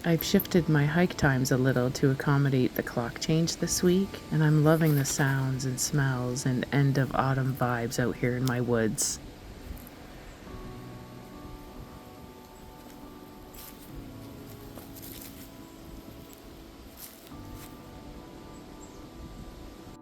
I've shifted my hike times a little to accommodate the clock change this week, and I'm loving the sounds and smells and end of autumn vibes out here in my woods.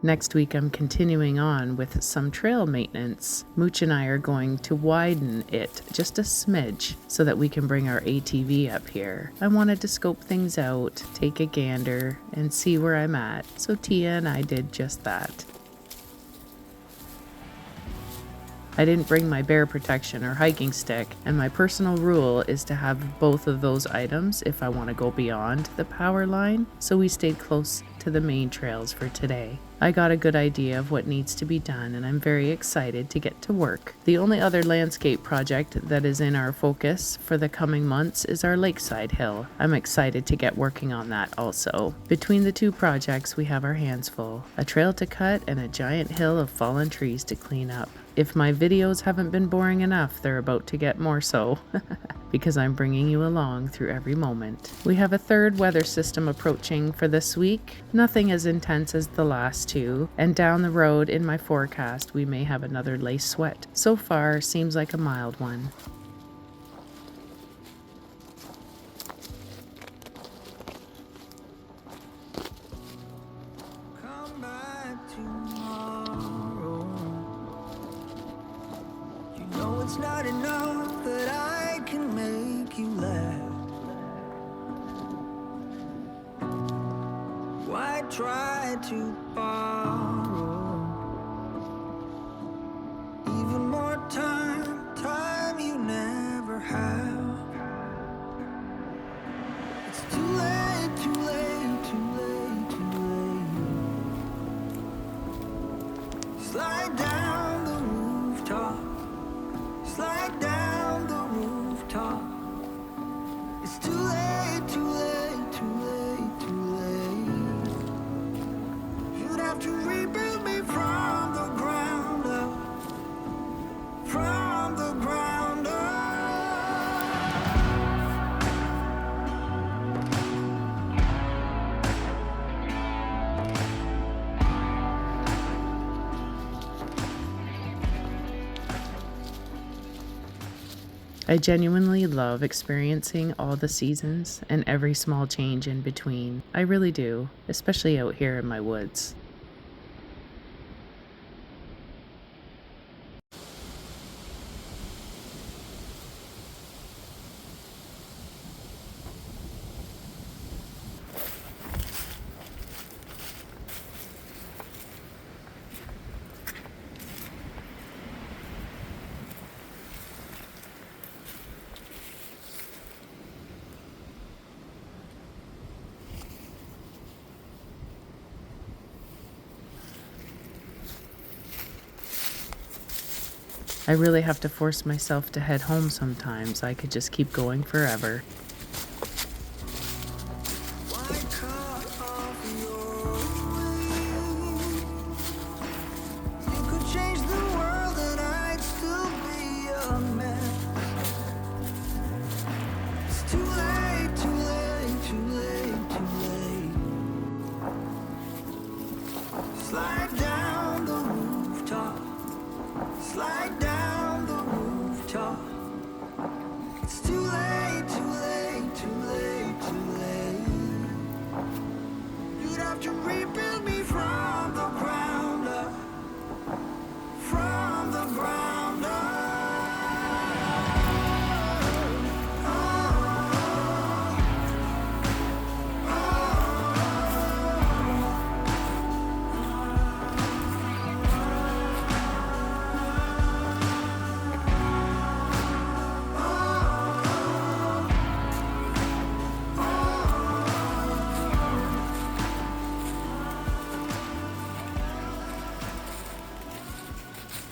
Next week, I'm continuing on with some trail maintenance. Mooch and I are going to widen it just a smidge so that we can bring our ATV up here. I wanted to scope things out, take a gander, and see where I'm at, so Tia and I did just that. I didn't bring my bear protection or hiking stick, and my personal rule is to have both of those items if I want to go beyond the power line, so we stayed close to the main trails for today. I got a good idea of what needs to be done, and I'm very excited to get to work. The only other landscape project that is in our focus for the coming months is our lakeside hill. I'm excited to get working on that also. Between the two projects, we have our hands full. A trail to cut and a giant hill of fallen trees to clean up. If my videos haven't been boring enough, they're about to get more so, because I'm bringing you along through every moment. We have a third weather system approaching for this week. Nothing as intense as the last two, and down the road in my forecast, we may have another lace sweat. So far, seems like a mild one. Come back tomorrow. You know it's not enough that I can make you laugh. Why try to borrow even more time you never have? It's too late, too late, too late, too late. Slide down the rooftop. Slide down the rooftop. It's too late, too late, too late, too late. You'd have to rebuild me from the ground up. From the ground up. I genuinely love experiencing all the seasons and every small change in between. I really do, especially out here in my woods. I really have to force myself to head home sometimes. I could just keep going forever. Why cut off your way? You could change the world and I'd still be a mess. It's too late, too late, too late, too late. Slide down the rooftop. Slide down the rooftop. It's too late, too late, too late, too late. You'd have to rebuild me from the ground up. From the ground up.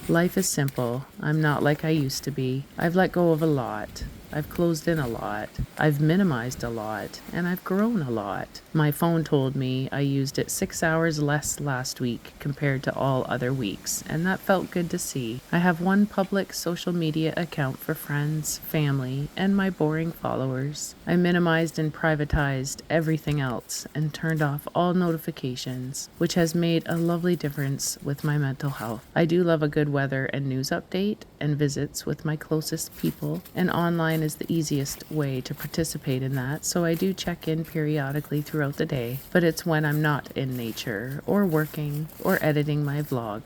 Life is simple. I'm not like I used to be. I've let go of a lot. I've closed in a lot. I've minimized a lot. And I've grown a lot. My phone told me I used it 6 hours less last week compared to all other weeks, and that felt good to see. I have one public social media account for friends, family, and my boring followers. I minimized and privatized everything else and turned off all notifications, which has made a lovely difference with my mental health. I do love a good weather and news update and visits with my closest people, and online is the easiest way to participate in that, so I do check in periodically throughout the day, but it's when I'm not in nature, or working, or editing my vlog.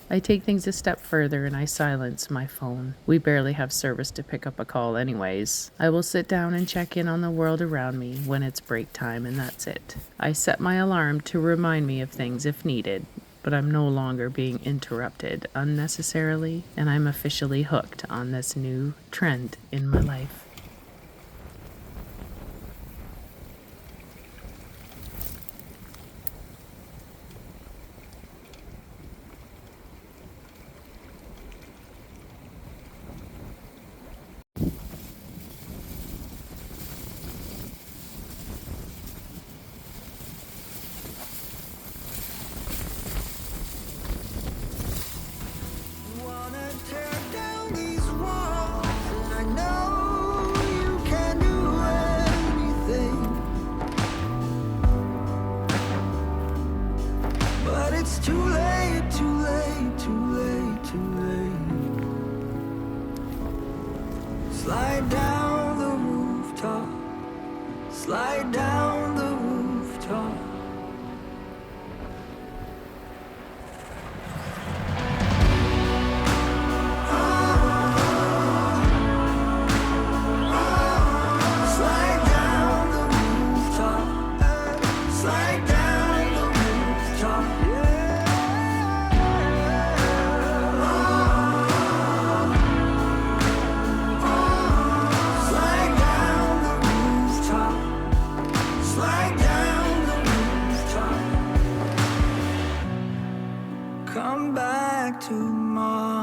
I take things a step further and I silence my phone. We barely have service to pick up a call anyways. I will sit down and check in on the world around me when it's break time, and that's it. I set my alarm to remind me of things if needed, but I'm no longer being interrupted unnecessarily, and I'm officially hooked on this new trend in my life. Wanna tear down these walls, and I know you can do anything, but it's too late, too late, too late, too late. Slide down the rooftop, slide down the rooftop. Slide down the rooftop, slide down the rooftop, slide down the rooftop, slide down the rooftop. Come back tomorrow.